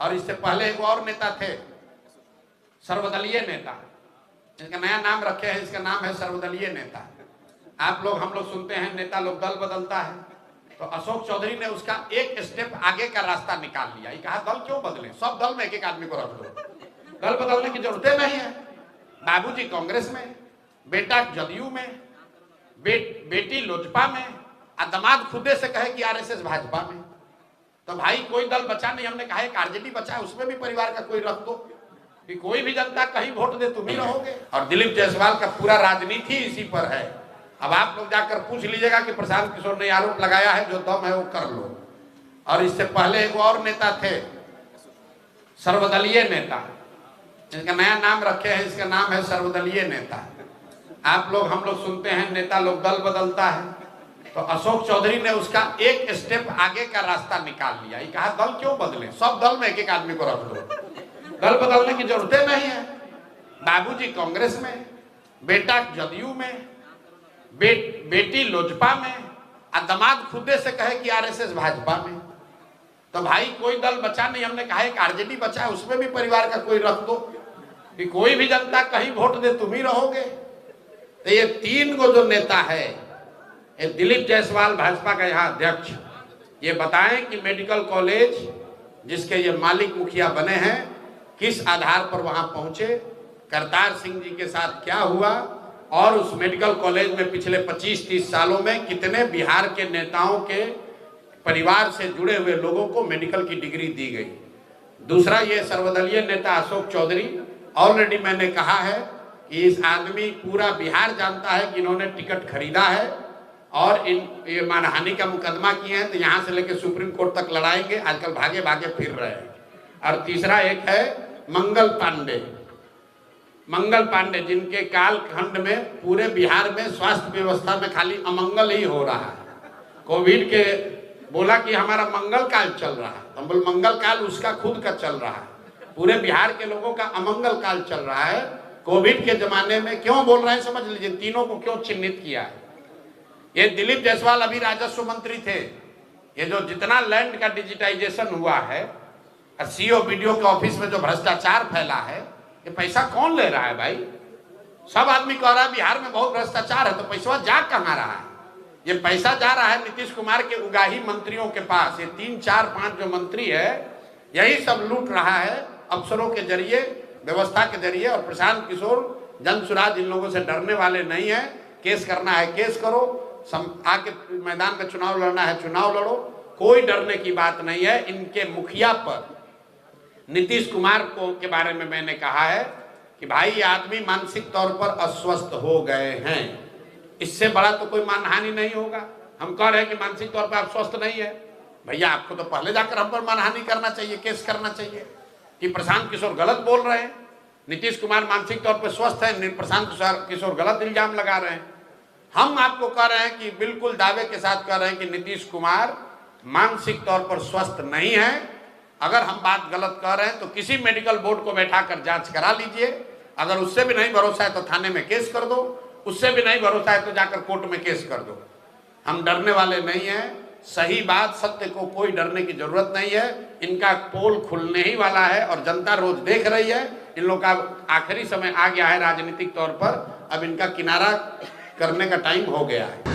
और इससे पहले एक और नेता थे, सर्वदलीय नेता, इसका नया नाम रखे हैं, इसका नाम है सर्वदलीय नेता। आप लोग हम लोग सुनते हैं नेता लोग दल बदलता है, तो अशोक चौधरी ने उसका एक स्टेप आगे का रास्ता निकाल लिया। ये कहा दल क्यों बदले, सब दल में एक एक आदमी को रख दो, दल बदलने की जरूरत नहीं है। बाबूजी कांग्रेस में, बेटा जदयू में, बेटी लोजपा में, और दामाद खुदे से कहे कि आरएसएस भाजपा में। तो भाई कोई दल बचा नहीं, हमने कहा एक आरजेडी बचा है, उसमें भी परिवार का कोई रख दो कि कोई भी जनता कहीं वोट दे तुम ही रहोगे। और दिलीप जायसवाल का पूरा राजनीति इसी पर है। अब आप लोग जाकर पूछ लीजिएगा कि प्रशांत किशोर ने आरोप लगाया है, जो दम है वो कर लो। और इससे पहले एक और नेता थे, सर्वदलीय नेता, इसका नया नाम रखे हैं, इसका नाम है सर्वदलीय नेता। आप लोग हम लोग सुनते हैं नेता लोग दल बदलता है, तो अशोक चौधरी ने उसका एक स्टेप आगे का रास्ता निकाल लिया। ये कहा दल क्यों बदले, सब दल में एक एक आदमी को रख दो, दल बदलने की जरूरत नहीं है। बाबूजी कांग्रेस में, बेटा जदयू में, बेटी लोजपा में, और दामाद खुदे से कहे कि आरएसएस भाजपा में। तो भाई कोई दल बचा नहीं, हमने कहा एक आरजेडी बचा है, उसमें भी परिवार का कोई रख दो कि कोई भी जनता कहीं वोट दे तुम ही रहोगे। तो ये तीन गो जो नेता है, ये दिलीप जायसवाल भाजपा का यहाँ अध्यक्ष, ये बताएं कि मेडिकल कॉलेज जिसके ये मालिक मुखिया बने हैं, किस आधार पर वहां पहुंचे, करतार सिंह जी के साथ क्या हुआ, और उस मेडिकल कॉलेज में पिछले 25-30 सालों में कितने बिहार के नेताओं के परिवार से जुड़े हुए लोगों को मेडिकल की डिग्री दी गई। दूसरा, ये सर्वदलीय नेता अशोक चौधरी, ऑलरेडी मैंने कहा है कि इस आदमी पूरा बिहार जानता है कि इन्होंने टिकट खरीदा है और ये मानहानि का मुकदमा किए हैं, तो यहाँ से लेकर सुप्रीम कोर्ट तक लड़ाएंगे, आजकल भागे भागे फिर रहे हैं। और तीसरा एक है मंगल पांडे, जिनके कालखंड में पूरे बिहार में स्वास्थ्य व्यवस्था में खाली अमंगल ही हो रहा है। कोविड के बोला कि हमारा मंगल काल चल रहा है, तो बोल मंगल काल उसका खुद का चल रहा है, पूरे बिहार के लोगों का अमंगल काल चल रहा है। कोविड के जमाने में क्यों बोल रहे हैं समझ लीजिए, तीनों को क्यों चिन्हित किया है। ये दिलीप जायसवाल अभी राजस्व मंत्री थे, ये जो जितना लैंड का डिजिटाइजेशन हुआ है, सीओ बीडीओ के ऑफिस में जो भ्रष्टाचार फैला है, ये पैसा कौन ले रहा है भाई। सब आदमी कह रहा है बिहार में बहुत भ्रष्टाचार है, तो पैसा जा कहाँ रहा है। ये पैसा जा रहा है नीतीश कुमार के उगाही मंत्रियों के पास। ये 3, 4, 5 जो मंत्री है, यही सब लूट रहा है अफसरों के जरिए, व्यवस्था के जरिए। और प्रशांत किशोर जनसुराज इन लोगों से डरने वाले नहीं है। केस करना है केस करो, आके मैदान में चुनाव लड़ना है चुनाव लड़ो, कोई डरने की बात नहीं है। इनके मुखिया पर नीतीश कुमार को के बारे में मैंने कहा है कि भाई ये आदमी मानसिक तौर पर अस्वस्थ हो गए हैं, इससे बड़ा तो कोई मानहानि नहीं होगा। हम कह रहे हैं कि मानसिक तौर पर आप स्वस्थ नहीं है, भैया आपको तो पहले जाकर हम पर मानहानि करना चाहिए, केस करना चाहिए कि प्रशांत किशोर गलत बोल रहे हैं, नीतीश कुमार मानसिक तौर पर स्वस्थ है, प्रशांत किशोर गलत इल्जाम लगा रहे हैं। हम आपको कह रहे हैं कि बिल्कुल दावे के साथ कह रहे हैं कि नीतीश कुमार मानसिक तौर पर स्वस्थ नहीं है। अगर हम बात गलत कह रहे हैं तो किसी मेडिकल बोर्ड को बैठाकर जांच करा लीजिए, अगर उससे भी नहीं भरोसा है तो थाने में केस कर दो, उससे भी नहीं भरोसा है तो जाकर कोर्ट में केस कर दो। हम डरने वाले नहीं हैं, सही बात सत्य को कोई डरने की जरूरत नहीं है। इनका पोल खुलने ही वाला है और जनता रोज देख रही है। इन लोग का आखिरी समय आ गया है राजनीतिक तौर पर, अब इनका किनारा करने का टाइम हो गया है।